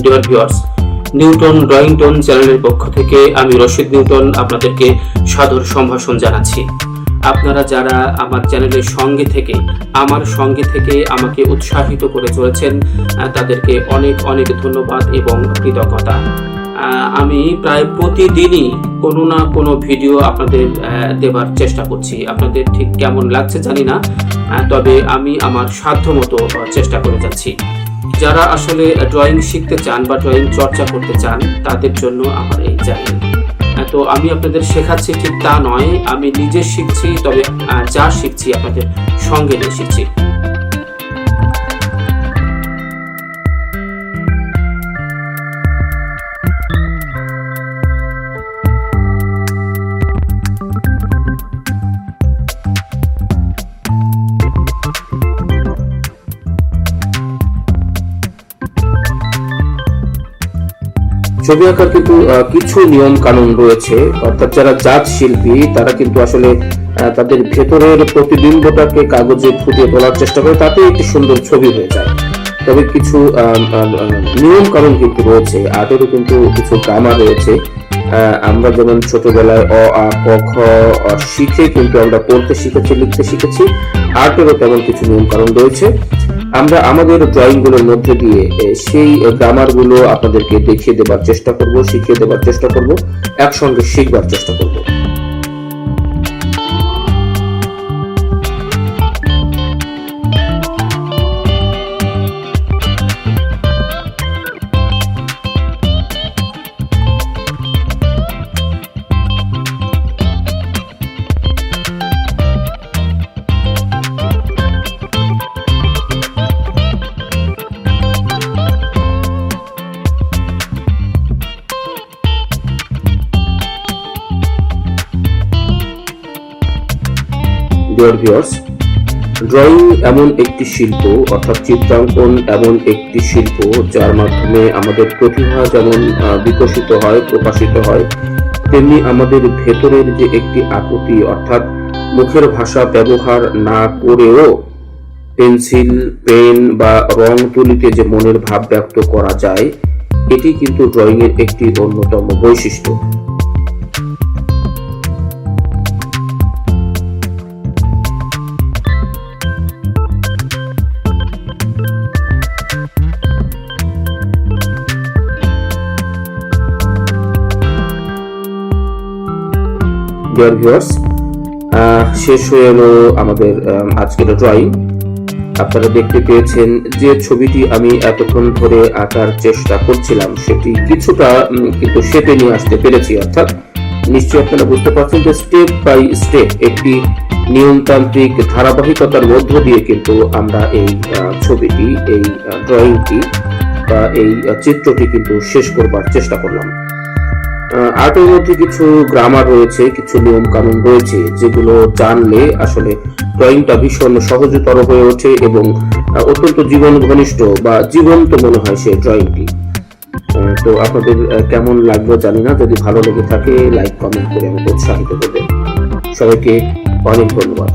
Dear viewers, Newton drawing tone চ্যানেলের পক্ষ থেকে আমি রশিদ নিউটন আপনাদেরকে সাদর সম্ভাষণ জানাচ্ছি। আপনারা যারা আমার চ্যানেলের সঙ্গে থেকে আমাকে উৎসাহিত করে চলেছেন, তাদেরকে অনেক অনেক ধন্যবাদ এবং কৃতজ্ঞতা। আমি প্রায় প্রতিদিনই কোনো না কোনো ভিডিও আপনাদের দেবার চেষ্টা করছি। আপনাদের ঠিক কেমন লাগছে জানি না, তবে আমি আমার সাধ্যমতো চেষ্টা করে যাচ্ছি। যারা আসলে ড্রয়িং শিখতে চান বা ড্রয়িং চর্চা করতে চান, তাদের জন্য আমার এই চ্যানেল। তো আমি আপনাদের শেখাচ্ছি ঠিক তা নয়, আমি নিজে শিখছি, তবে যা শিখছি আপনাদের সঙ্গে নিয়ে শিখছি। ছবি আঁকার কিন্তু কিছু নিয়ম কানুন রয়েছে, অর্থাৎ যারা জাত শিল্পী তারা কিন্তু আসলে তাদের ভেতরের প্রতিবিম্বটাকে কাগজে ফুটিয়ে তোলার চেষ্টা করে, তাতে একটি সুন্দর ছবি হয়ে যায়। তবে কিছু নিয়ম কানুন কিন্তু রয়েছে, আর্টেরও কিন্তু কিছু গ্রামার রয়েছে। আমরা যেমন ছোটবেলায় অ আ ক খ শিখে কিন্তু আমরা পড়তে শিখেছি, লিখতে শিখেছি, আর্টেরও তেমন কিছু নিয়ম কানুন রয়েছে। আমরা আমাদের ড্রয়িং গুলোর মধ্যে দিয়ে সেই গ্রামার গুলো আপনাদেরকে দেখিয়ে দেবার চেষ্টা করব, শিখিয়ে দেবার চেষ্টা করব, একসঙ্গে শিখবার চেষ্টা করব। ডিয়ার ভিউয়ার্স, ড্রয়িং এমন একটি শিল্প, অর্থাৎ চিত্রাঙ্কন এমন একটি শিল্প যার মাধ্যমে আমাদের প্রতিভা যেমন বিকশিত হয়, প্রকাশিত হয়, তেমনি আমাদের ভেতরের যে একটি আকুতি, অর্থাৎ মুখের ভাষা ব্যবহার না করেও পেন্সিল, পেন বা রং তুলিতে যে মনের ভাব ব্যক্ত করা যায়, এটি কিন্তু ড্রয়িং এর একটি অন্যতম বৈশিষ্ট্য। ডিয়ার ভিউয়ার্স, শেষ হয়ে এলো আমাদের আজকের ড্রয়িং। আপনারা দেখতে পেয়েছেন যে ছবিটি আমি এতক্ষণ ধরে আঁকার চেষ্টা করছিলাম, সেটি কিছুটা কিন্তু শেপে নিয়ে আসতে পেরেছি। অর্থাৎ নিশ্চয়ই আপনারা বুঝতে পারছেন যে স্টেপ বাই স্টেপ একটি নিয়মতান্ত্রিক ধারাবাহিকতার মধ্য দিয়ে কিন্তু আমরা এই ছবিটি, এই ড্রয়িংটি বা এই চিত্রটি কিন্তু শেষ করবার চেষ্টা করলাম। আর্টের মধ্যে কিছু গ্রামার রয়েছে, কিছু নিয়ম কানুন রয়েছে, যেগুলো জানলে আসলে ড্রয়িংটা ভীষণ সহজতর হয়ে ওঠে এবং অত্যন্ত জীবন ঘনিষ্ঠ বা জীবন্ত মনে হয় সেই ড্রয়িংটি। তো আপনাদের কেমন লাগলো জানি না, যদি ভালো লেগে থাকে লাইক কমেন্ট করে আমাকে উৎসাহিত করবেন। সবাইকে অনেক ধন্যবাদ।